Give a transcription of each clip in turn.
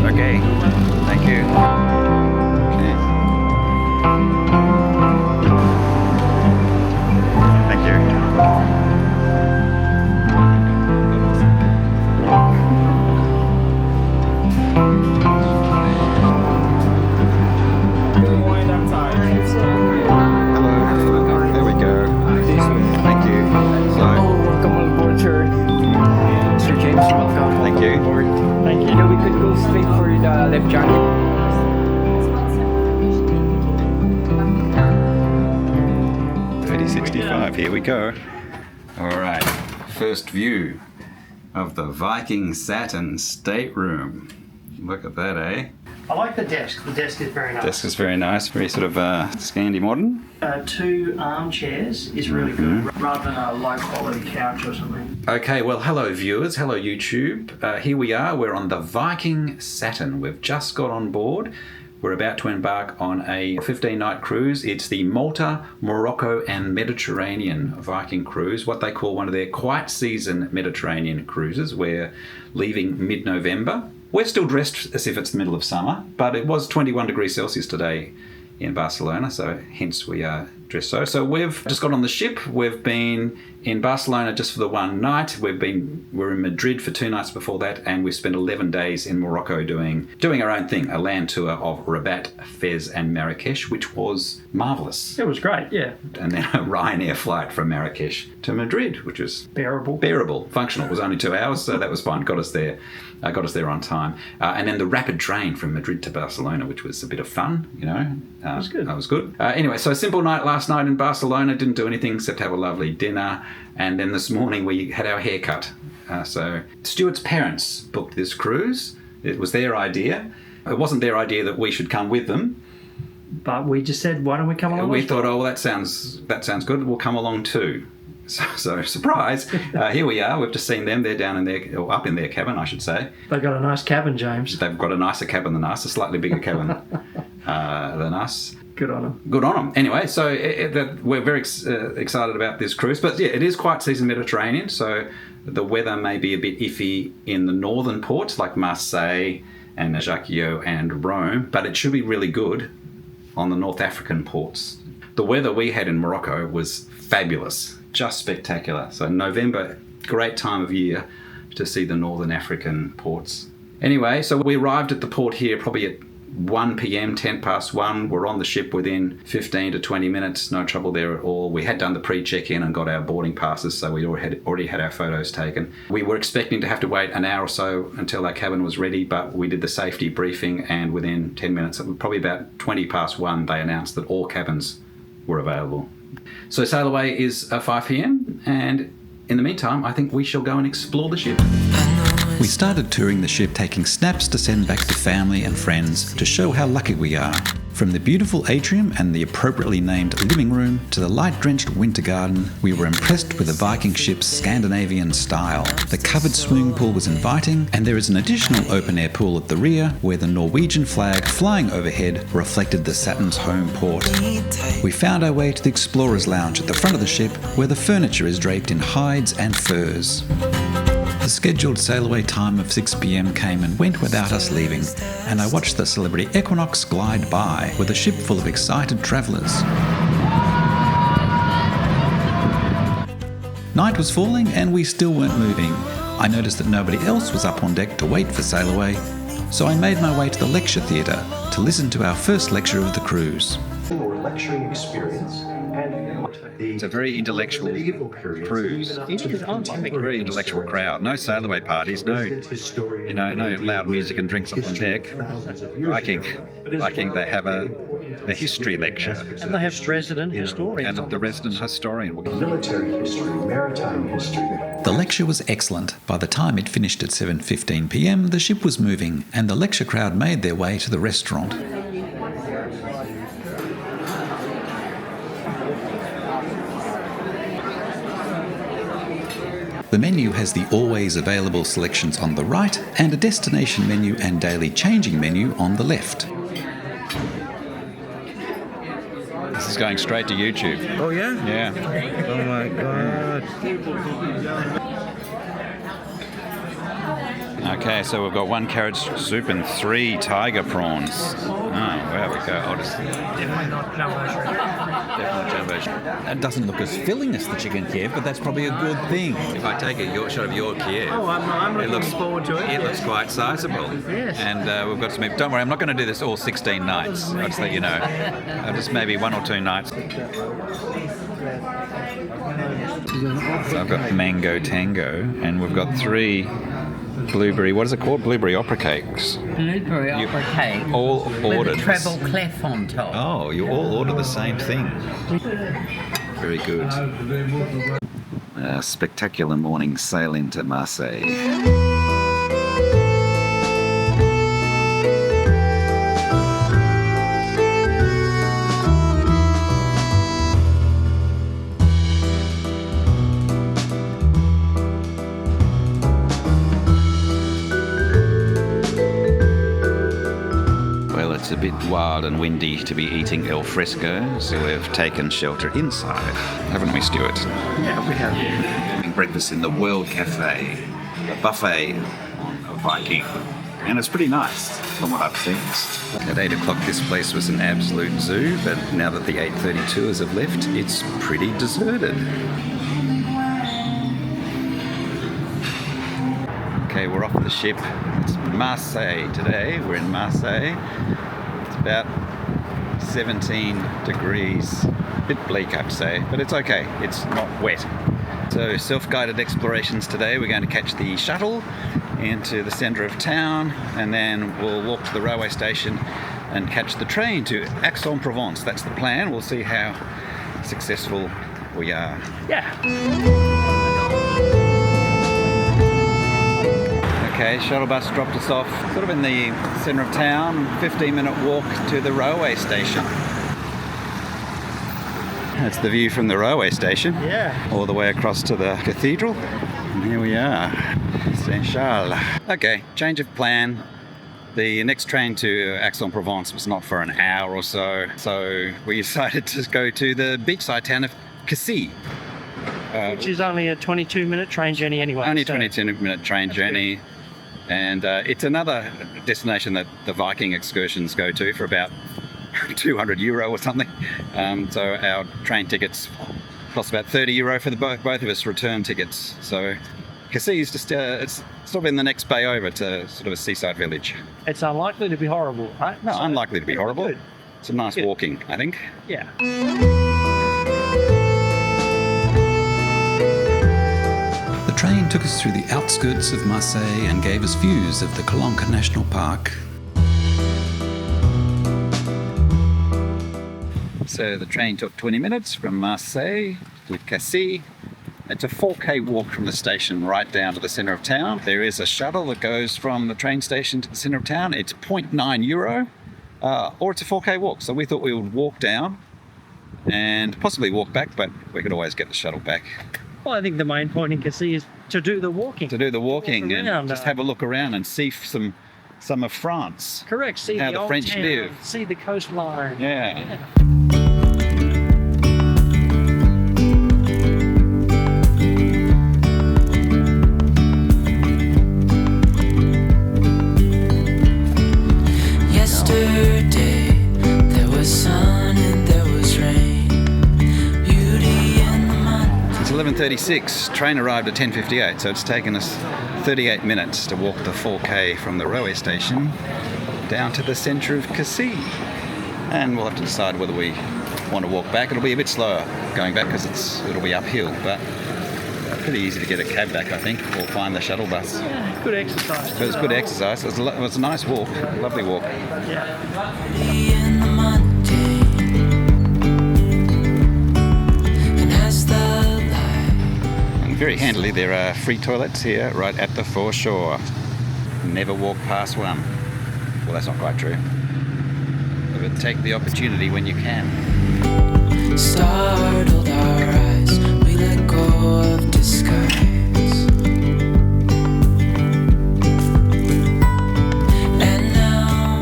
Okay, thank you. Okay. Thank you. Hello. There we go. Thank you. So, Welcome on board, sir. Sir James, welcome. thank you. Thank you. Now we could go straight for the left jacket. 3065, here we go. All right, first view of the Viking Saturn stateroom. Look at that, eh? I like the desk. The desk is very nice. Desk is very nice, very sort of Scandi modern. 2 armchairs is really good, rather than a low quality couch or something. Okay, well, hello viewers, hello YouTube. Here we are, we're on the Viking Saturn. We've just got on board. We're about to embark on a 15-night cruise. It's the Malta, Morocco and Mediterranean Viking cruise, what they call one of their quiet season Mediterranean cruises. We're leaving mid-November. We're still dressed as if it's the middle of summer, but it was 21 degrees Celsius today in Barcelona, so hence we are dressed so. So we've just got on the ship. We've been in Barcelona just for the one night. We're in Madrid for 2 nights before that, and we've spent 11 days in Morocco doing our own thing, a land tour of Rabat, Fez and Marrakesh, which was marvellous. It was great, yeah. And then a Ryanair flight from Marrakesh to Madrid, which was Bearable. Functional. It was only 2 hours, so that was fine. Got us there on time. And then the rapid train from Madrid to Barcelona, which was a bit of fun, you know. It was good. That was good. Anyway, so a simple night last night in Barcelona. Didn't do anything except have a lovely dinner. And then this morning we had our hair cut. So Stuart's parents booked this cruise. It was their idea. It wasn't their idea that we should come with them. But we just said, why don't we come along? We thought, oh, well, that sounds good. We'll come along too. So surprise! Here we are. We've just seen them. They're down in their, or up in their cabin, I should say. They've got a nice cabin, James. They've got a nicer cabin than us, a slightly bigger cabin than us. Good on them. Good on them. Anyway, so we're very excited about this cruise. But yeah, it is quiet season Mediterranean, so the weather may be a bit iffy in the northern ports like Marseille and Ajaccio and Rome, but it should be really good on the North African ports. The weather we had in Morocco was fabulous, just spectacular. So November, great time of year to see the Northern African ports. Anyway, so we arrived at the port here probably at 1 p.m, 10 past 1. We're on the ship within 15 to 20 minutes, no trouble there at all. We had done the pre-check-in and got our boarding passes, so we already had our photos taken. We were expecting to have to wait an hour or so until our cabin was ready, but we did the safety briefing, and within 10 minutes, probably about 20 past 1, they announced that all cabins were available. So sail away is 5 p.m, and in the meantime, I think we shall go and explore the ship. We started touring the ship, taking snaps to send back to family and friends to show how lucky we are. From the beautiful atrium and the appropriately named living room to the light-drenched winter garden, we were impressed with the Viking ship's Scandinavian style. The covered swimming pool was inviting, and there is an additional open-air pool at the rear where the Norwegian flag flying overhead reflected the Saturn's home port. We found our way to the Explorer's Lounge at the front of the ship, where the furniture is draped in hides and furs. The scheduled sail-away time of 6 p.m. came and went without us leaving, and I watched the Celebrity Equinox glide by with a ship full of excited travellers. Night was falling and we still weren't moving. I noticed that nobody else was up on deck to wait for sail-away, so I made my way to the lecture theatre to listen to our first lecture of the cruise. Or lecturing experience. It's a very intellectual cruise. Very intellectual crowd. No sail-away parties, no loud music and drinks up on deck. Viking, they have a the history lecture. And they have resident historians. And the resident historian. military history, maritime history. The lecture was excellent. By the time it finished at 7:15 p.m, the ship was moving and the lecture crowd made their way to the restaurant. The menu has the always available selections on the right and a destination menu and daily changing menu on the left. This is going straight to YouTube. Oh yeah? Yeah. Oh my god. Okay, so we've got 1 carrot soup and 3 tiger prawns. Oh, there we go. I'll just... Definitely not jumbo shrimp. Definitely jumbo shrimp. It doesn't look as filling as the chicken Kiev, but that's probably a good thing. If I take a shot of your Kiev, Oh, I'm looking forward to it. It looks quite sizable. Yes. And we've got some... Don't worry, I'm not going to do this all 16 nights. I'll just let you know. Just maybe 1 or 2 nights. So I've got mango tango, and we've got 3 blueberry... What is it called? Blueberry opera cakes. Blueberry opera cake All ordered. with a treble clef on top. Oh, you all order the same thing. Very good. A spectacular morning sail into Marseille. It's a bit wild and windy to be eating al fresco, so we've taken shelter inside, haven't we, Stuart? Yeah, we have. Having breakfast in the World Cafe, a buffet of Viking, and it's pretty nice from what I've seen. At 8 o'clock this place was an absolute zoo, but now that the 8:30 tours have left, it's pretty deserted. Okay, we're off the ship. It's Marseille today. We're in Marseille. It's about 17 degrees. A bit bleak, I have to say, but it's okay. It's not wet. So self-guided explorations today. We're going to catch the shuttle into the centre of town, and then we'll walk to the railway station and catch the train to Aix-en-Provence. That's the plan. We'll see how successful we are. Yeah. Okay, shuttle bus dropped us off sort of in the centre of town, 15-minute walk to the railway station. That's the view from the railway station. Yeah. All the way across to the cathedral. And here we are, Saint Charles. Okay, change of plan. The next train to Aix-en-Provence was not for an hour or so, so we decided to go to the beachside town of Cassis. Which is only a 22-minute train journey anyway. Only so 22-minute train journey. Good. And it's another destination that the Viking excursions go to for about €200 or something. So our train tickets cost about €30 for both of us return tickets. So Cassis is just it's sort of in the next bay over to sort of a seaside village. It's unlikely to be horrible, right? No, unlikely to be horrible. Good. It's a nice Good. walking, I think. Yeah. The train took us through the outskirts of Marseille and gave us views of the Calanque National Park. So the train took 20 minutes from Marseille to Cassis. It's a 4K walk from the station right down to the centre of town. There is a shuttle that goes from the train station to the centre of town. It's €0.9, or it's a 4K walk. So we thought we would walk down and possibly walk back, but we could always get the shuttle back. Well, I think the main point in Cassis is to do the walking. To do the walking Walk around, and just have a look around and see some of France. Correct. See How the the old French town, live. see the coastline. Yeah. Yesterday there was sun and there was rain. Beauty in the month. It's 11:36. Train arrived at 10:58, so it's taken us 38 minutes to walk the 4K from the railway station down to the centre of Cassis. And we'll have to decide whether we want to walk back. It'll be a bit slower going back because it'll be uphill, but pretty easy to get a cab back, I think, or find the shuttle bus. Yeah, good exercise. But it was good exercise. It was a nice walk, lovely walk. Yeah. Beauty in the Monday. Actually, there are free toilets here right at the foreshore. Never walk past one. Well, that's not quite true. But take the opportunity when you can. Startled our eyes, we let go of disguise. And now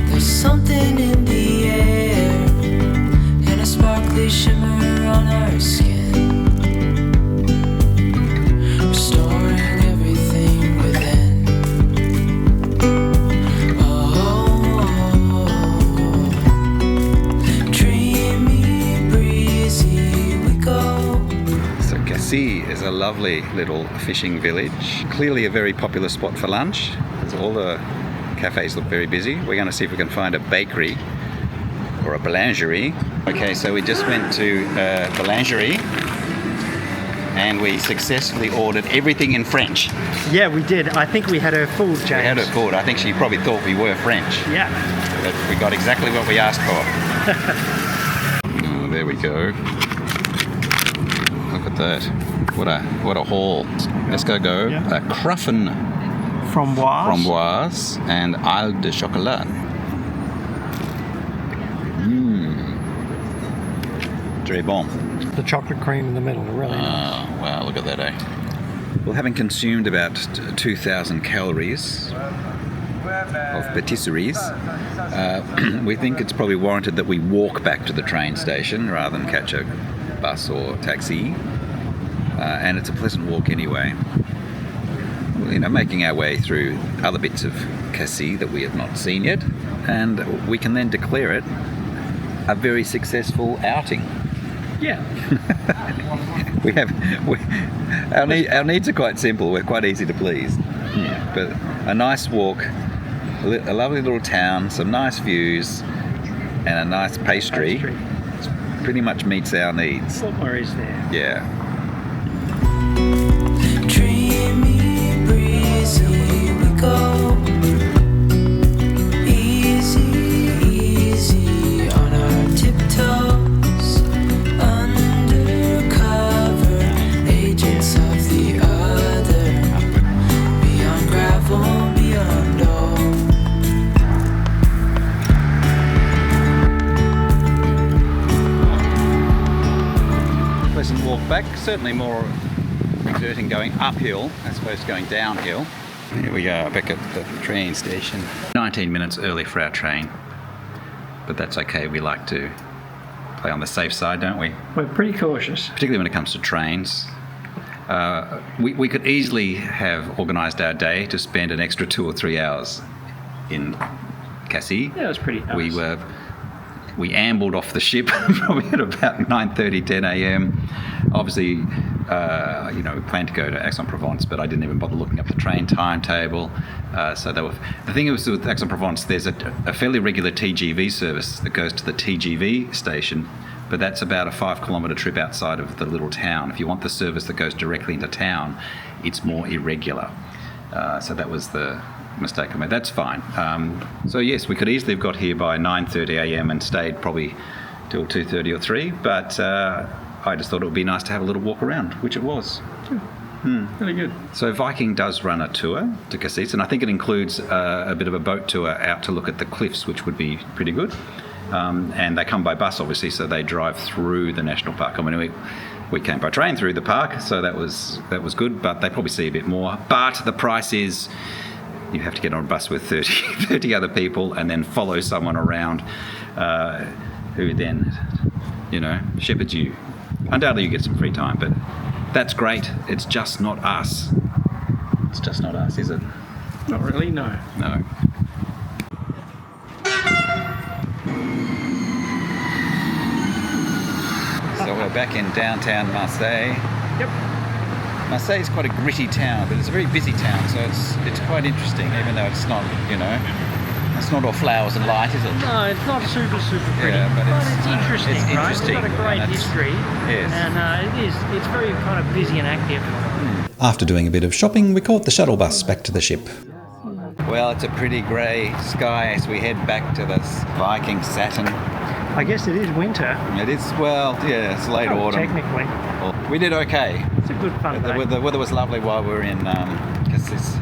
there's something in the air and a sparkly shimmer on our skin, restoring everything within. Cassis is a lovely little fishing village. Clearly a very popular spot for lunch, because all the cafes look very busy. We're going to see if we can find a bakery or a boulangerie. Okay, so we just went to a boulangerie and we successfully ordered everything in French. Yeah, we did. I think we had her fooled, James. We had her fooled. I think she probably thought we were French. Yeah. But we got exactly what we asked for. Oh, there we go. Look at that. What a haul. Let's go. Yeah. Cruffin Framboise. and Isle de Chocolat. Très bon. The chocolate cream in the middle, really nice. Oh, wow, look at that, eh? Well, having consumed about 2,000 calories of patisseries, we think it's probably warranted that we walk back to the train station rather than catch a bus or taxi. And it's a pleasant walk anyway. You know, making our way through other bits of Cassis that we have not seen yet, and we can then declare it a very successful outing. Yeah. Our needs are quite simple. We're quite easy to please. Yeah. But a nice walk, a lovely little town, some nice views, and a nice pastry. Pretty much meets our needs. What more is there? Yeah. Dreamy, breezy, we go. Easy, easy on our tiptoes. Undercover, agents of the other. Beyond gravel, beyond all. Pleasant walk back, certainly more exerting going uphill as opposed to going downhill. Here we are back at the train station. 19 minutes early for our train, but that's okay. We like to play on the safe side, don't we? We're pretty cautious. Particularly when it comes to trains. We could easily have organised our day to spend an extra 2 or 3 hours in Cassis. Yeah, it was pretty nice. We ambled off the ship probably at about 9:30, 10 a.m. Obviously, we planned to go to Aix-en-Provence, but I didn't even bother looking up the train timetable. The thing is with Aix-en-Provence, there's a fairly regular TGV service that goes to the TGV station, but that's about a 5-kilometre trip outside of the little town. If you want the service that goes directly into town, it's more irregular. So that was the mistake I made. That's fine. So yes, we could easily have got here by 9:30 a.m. and stayed probably till 2:30 or 3, but I just thought it would be nice to have a little walk around, which it was. Really good. So Viking does run a tour to Cassis, and I think it includes a bit of a boat tour out to look at the cliffs, which would be pretty good. And they come by bus, obviously, so they drive through the national park. I mean, we came by train through the park, so that was good, but they probably see a bit more. But the price is you have to get on a bus with 30 other people and then follow someone around who then, shepherds you. Undoubtedly you get some free time, but that's great. It's just not us. It's just not us, is it? Not really, no. No. So we're back in downtown Marseille. Yep. Marseille is quite a gritty town, but it's a very busy town, so it's quite interesting, even though it's not, it's not all flowers and light, is it? No, it's not super pretty, Yeah, but it's interesting, it's right? interesting, It's got a great and it's- history, Yes. and it's very kind of busy and active. After doing a bit of shopping, we caught the shuttle bus back to the ship. Well, it's a pretty grey sky as we head back to this Viking Saturn. I guess it is winter. It is, it's late autumn. Technically. We did okay. It's a good fun day. The weather was lovely while we were in Cassis.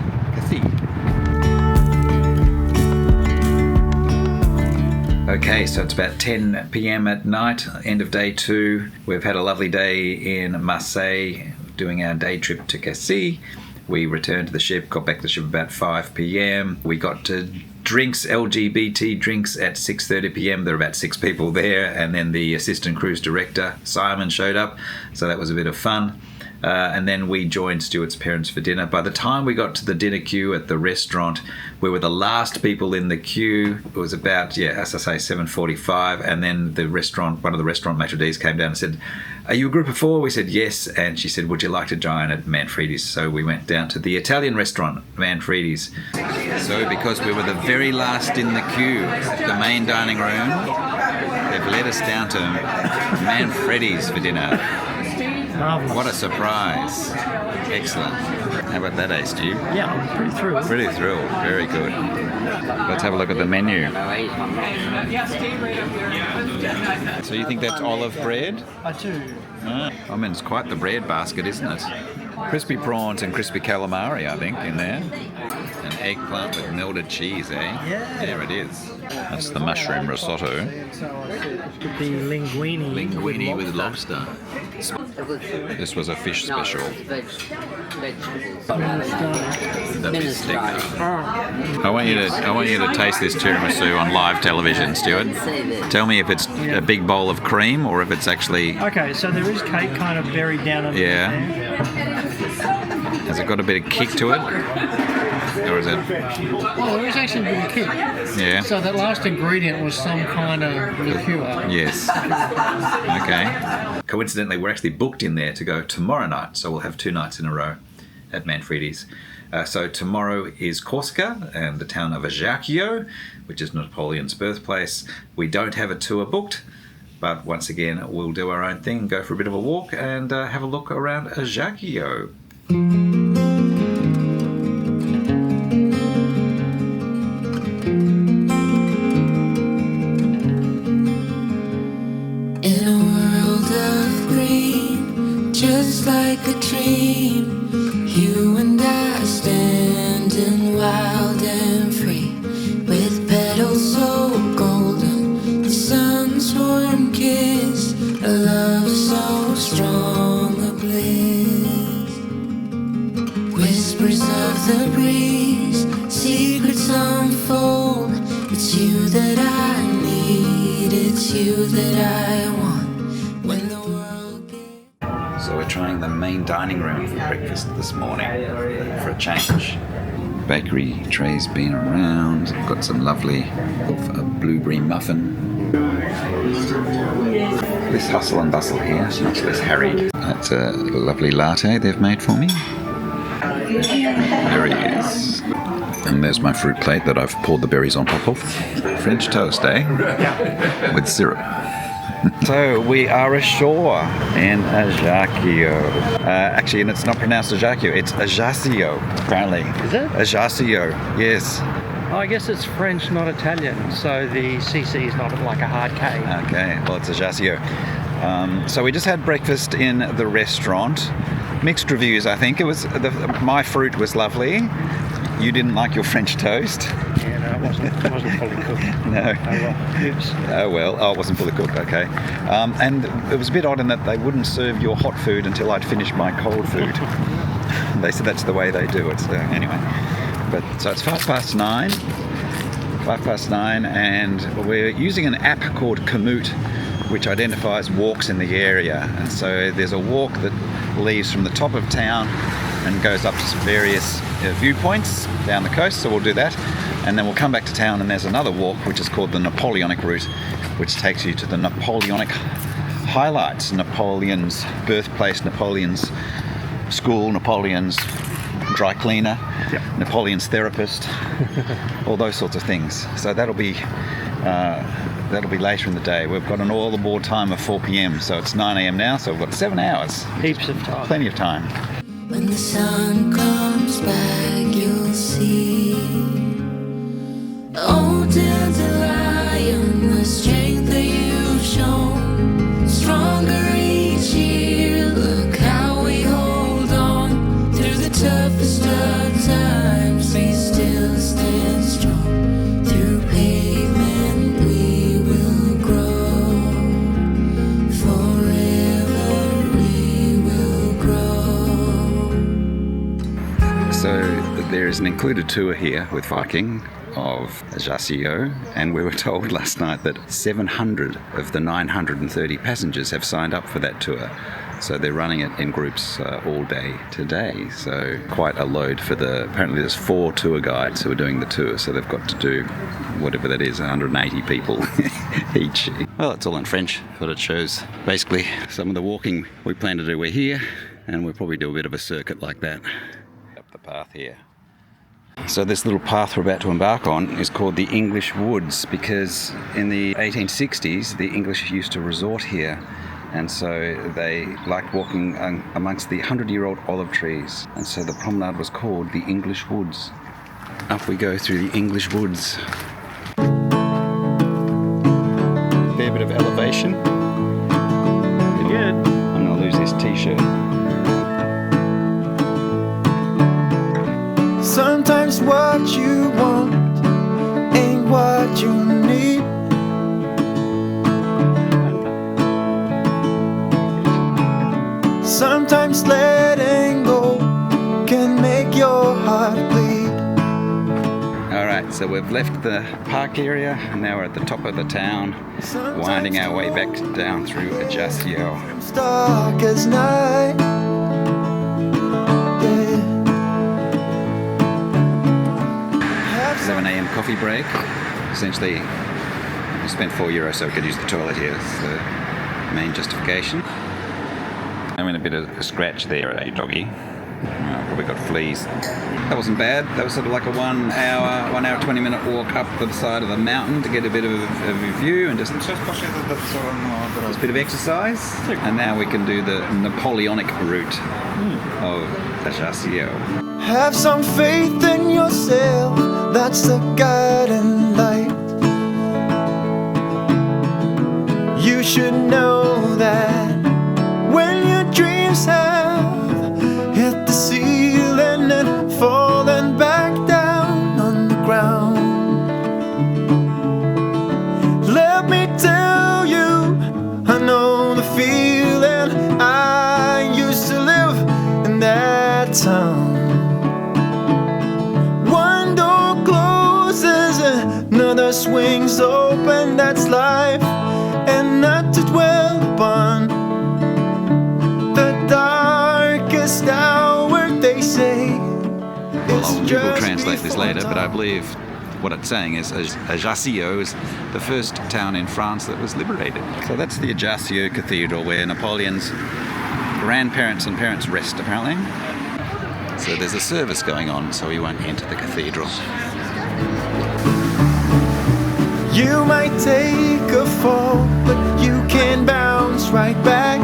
Okay, so it's about 10 p.m. at night, end of day 2. We've had a lovely day in Marseille doing our day trip to Cassis. We returned to the ship, got back to the ship about 5 p.m. We got to drinks, LGBT drinks at 6:30 p.m. There were about 6 people there, and then the assistant cruise director, Simon, showed up, so that was a bit of fun. And then we joined Stuart's parents for dinner. By the time we got to the dinner queue at the restaurant, we were the last people in the queue. It was about, as I say, 7:45, and then one of the restaurant maitre d's came down and said, "Are you a group of 4?" We said yes, and she said, "Would you like to dine at Manfredi's?" So we went down to the Italian restaurant, Manfredi's. So because we were the very last in the queue, the main dining room, they've led us down to Manfredi's for dinner. Marvellous. What a surprise. Excellent. How about that, Stu? Yeah, I'm pretty thrilled. Pretty thrilled. Very good. Let's have a look at the menu. So you think that's olive bread? I do. I mean, it's quite the bread basket, isn't it? Crispy prawns and crispy calamari, I think, in there. An eggplant with melted cheese, eh? Yeah. There it is. That's the mushroom risotto. The linguine. Linguine with lobster. This was a fish special. The bistic. I want you to taste this tiramisu on live television, Stuart. Tell me if it's a big bowl of cream or if it's actually... Okay, so there is cake kind of buried down under there. Has it got a bit of kick to it? Or is it... Oh, there is actually a bit of kick. Yeah. So that last ingredient was some kind of liqueur. Yes. Okay. Coincidentally, we're actually booked in there to go tomorrow night, so we'll have 2 nights in a row at Manfredi's. So tomorrow is Corsica and the town of Ajaccio, which is Napoleon's birthplace. We don't have a tour booked, but once again, we'll do our own thing, go for a bit of a walk and have a look around Ajaccio. In a world of green, just like a dream, you and I standing wild and free, with petals so golden, the sun's warm kiss, a love so strong, a bliss. Whispers of the breeze, secrets unfold. It's you that I need, it's you that I want. When the world gets... So we're trying the main dining room for breakfast this morning for a change. Bakery tray's been around. Got some lovely blueberry muffin. Less hustle and bustle here, much less harried. That's a lovely latte they've made for me. There he is. And there's my fruit plate that I've poured the berries on top of. French toast, eh? Yeah. With syrup. So we are ashore in Ajaccio. Actually, and it's not pronounced Ajaccio, it's Ajaccio, apparently. Is it? Ajaccio, yes. Oh, I guess it's French, not Italian, so the CC is not like a hard K. Okay, well, it's Ajaccio. So we just had breakfast in the restaurant. Mixed reviews, I think. My fruit was lovely. You didn't like your French toast? Yeah, no, it wasn't fully cooked. No. Oh well, oops. Oh well, it wasn't fully cooked, okay. And it was a bit odd in that they wouldn't serve your hot food until I'd finished my cold food. They said that's the way they do it, so anyway. So it's 9:05. 9:05, and we're using an app called Komoot, which identifies walks in the area. And so there's a walk that leaves from the top of town and goes up to some various viewpoints down the coast, so we'll do that. And then we'll come back to town, and there's another walk which is called the Napoleonic route, which takes you to the Napoleonic highlights. Napoleon's birthplace, Napoleon's school, Napoleon's dry cleaner, yep. Napoleon's therapist, all those sorts of things. So that'll be later in the day. We've got an all aboard time of 4 p.m, so it's 9 a.m. now, so we've got 7 hours. Heaps of time. Plenty of time. When the sun comes back, you'll see. Oh, dandelion, the strength that you've shown, stronger each year. Look how we hold. is an included tour here with Viking of Ajaccio, and we were told last night that 700 of the 930 passengers have signed up for that tour. So they're running it in groups all day today. So quite a load for apparently there's 4 tour guides who are doing the tour. So they've got to do whatever that is, 180 people each. Well, it's all in French, but it shows basically some of the walking we plan to do. We're here, and we'll probably do a bit of a circuit like that up the path here. So this little path we're about to embark on is called the English Woods, because in the 1860s, the English used to resort here. And so they liked walking amongst the 100-year-old olive trees. And so the promenade was called the English Woods. Up we go through the English Woods. Fair bit of elevation. Good. I'm going to lose this t-shirt. Sometimes what you want ain't what you need. Sometimes letting go can make your heart bleed. Alright, so we've left the park area and now we're at the top of the town, winding our way back down through Ajaccio. It's dark as night. Yeah. 11 a.m. coffee break. Essentially, we spent €4 so we could use the toilet here. That's the main justification. I'm in a bit of a scratch there, doggy. Probably got fleas. That wasn't bad. That was sort of like a 1 hour, 20-minute walk up the side of the mountain to get a bit of a view and just a bit of exercise. And now we can do the Napoleonic route of Ajaccio. Have some faith in yourself, that's the guiding light. You should know that when your dreams have hit the ceiling and fallen back down on the ground, let me tell you, I know the feeling. I used to live in that town. One door closes, another swings open. That's life, and not to dwell upon the darkest hour, they say. I'll Google translate this later, but I believe what it's saying is Ajaccio is the first town in France that was liberated. So that's the Ajaccio Cathedral, where Napoleon's grandparents and parents rest, apparently. So there's a service going on, so we won't enter the cathedral. You might take a fall, but you can bounce right back.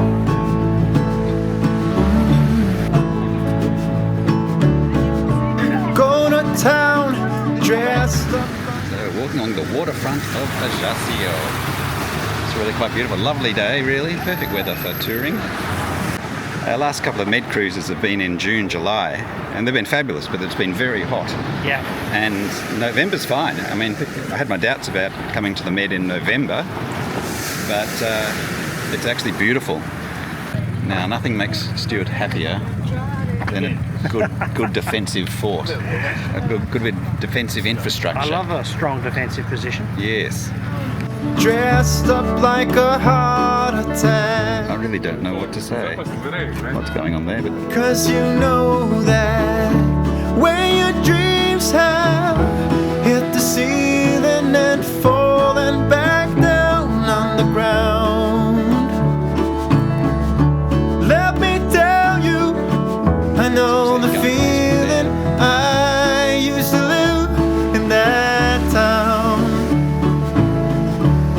Go to town, dressed up. So walking along the waterfront of Ajaccio. It's really quite beautiful. Lovely day, really. Perfect weather for touring. Our last couple of med cruises have been in June, July, and they've been fabulous, but it's been very hot. Yeah. And November's fine. I mean, I had my doubts about coming to the Med in November, but it's actually beautiful. Now, nothing makes Stuart happier than a good defensive fort, a good defensive infrastructure. I love a strong defensive position. Yes. Dressed up like a heart attack. I really don't know what to say. What's going on there? But 'Cause you know that when your dreams have hit the ceiling and fallen back down on the ground, let me tell you, I know the feeling. I used to live in that town.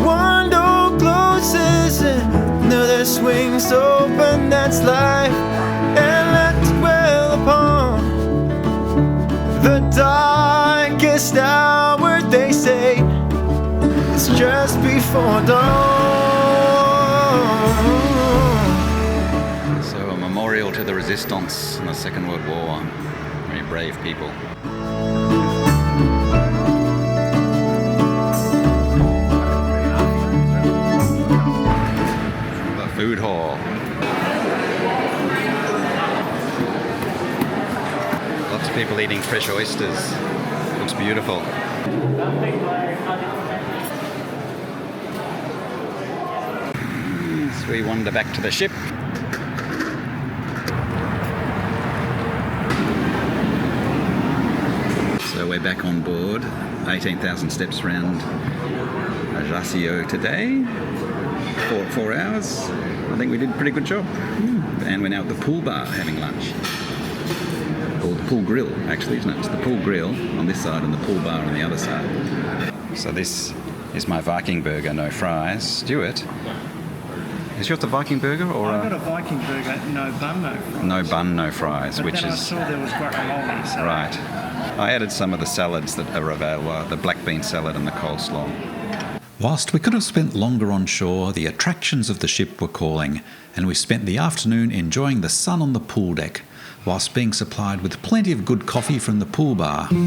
One door closes, another swings open. That's life, and let's dwell upon the darkest hour, they say. It's just before dawn. so a memorial to the resistance in the Second World War. Very brave people. The food hall. Lots of People eating fresh oysters. Looks beautiful. So we wander back to the ship. So we're back on board. 18,000 steps around Ajaccio today. 4 hours. I think we did a pretty good job. And we're now at the pool bar having lunch. Or the pool grill, actually, isn't it? It's the pool grill on this side and the pool bar on the other side. So this is my Viking burger, no fries. Stuart, is yours the Viking burger or? I've got a Viking burger, no bun, no fries. No bun, no fries, But which then is I saw there was guacamole. So right. I added some of the salads that are available, the black bean salad and the coleslaw. Whilst we could have spent longer on shore, the attractions of the ship were calling, and we spent the afternoon enjoying the sun on the pool deck, whilst being supplied with plenty of good coffee from the pool bar. In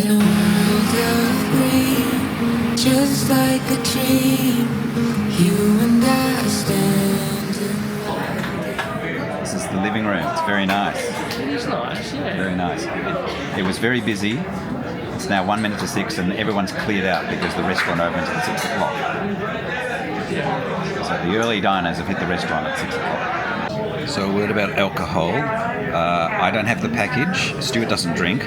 a world of green, just like a dream, you and I stand in. This is the living room. It's very nice. it is nice, yeah. Very nice. It was very busy. It's now 1 minute to 6 and everyone's cleared out because the restaurant opens at 6 o'clock. So the early diners have hit the restaurant at 6 o'clock. So a word about alcohol. I don't have the package. Stuart doesn't drink,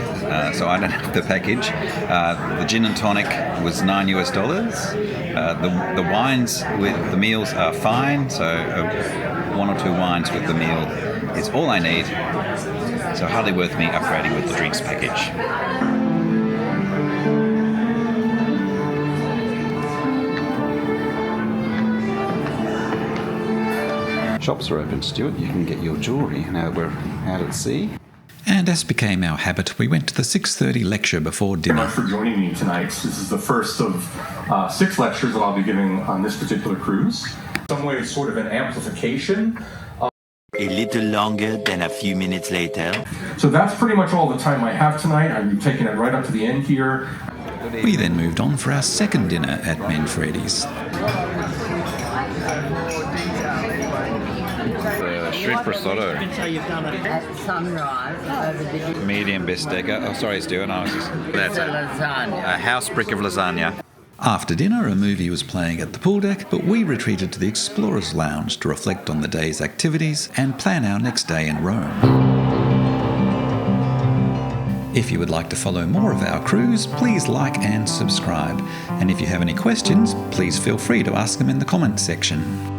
so I don't have the package. The gin and tonic was $9 US. The wines with the meals are fine, so 1 or 2 wines with the meal is all I need. So hardly worth me upgrading with the drinks package. Shops are open, Stuart. You can get your jewellery now that we're out at sea. And as became our habit, we went to the 6:30 lecture before dinner. Thank you very much for joining me tonight. This is the first of 6 lectures that I'll be giving on this particular cruise. In some ways, sort of an amplification. A little longer than a few minutes later. So that's pretty much all the time I have tonight. I'm taking it right up to the end here. We then moved on for our second dinner at Manfredi's. Shrimp risotto. So you've done it. At sunrise over the Medium bistecca. Oh, sorry, Stuart. That's a lasagna. house brick of lasagna. After dinner, a movie was playing at the pool deck, but we retreated to the Explorers Lounge to reflect on the day's activities and plan our next day in Rome. If you would like to follow more of our cruise, please like and subscribe. And if you have any questions, please feel free to ask them in the comments section.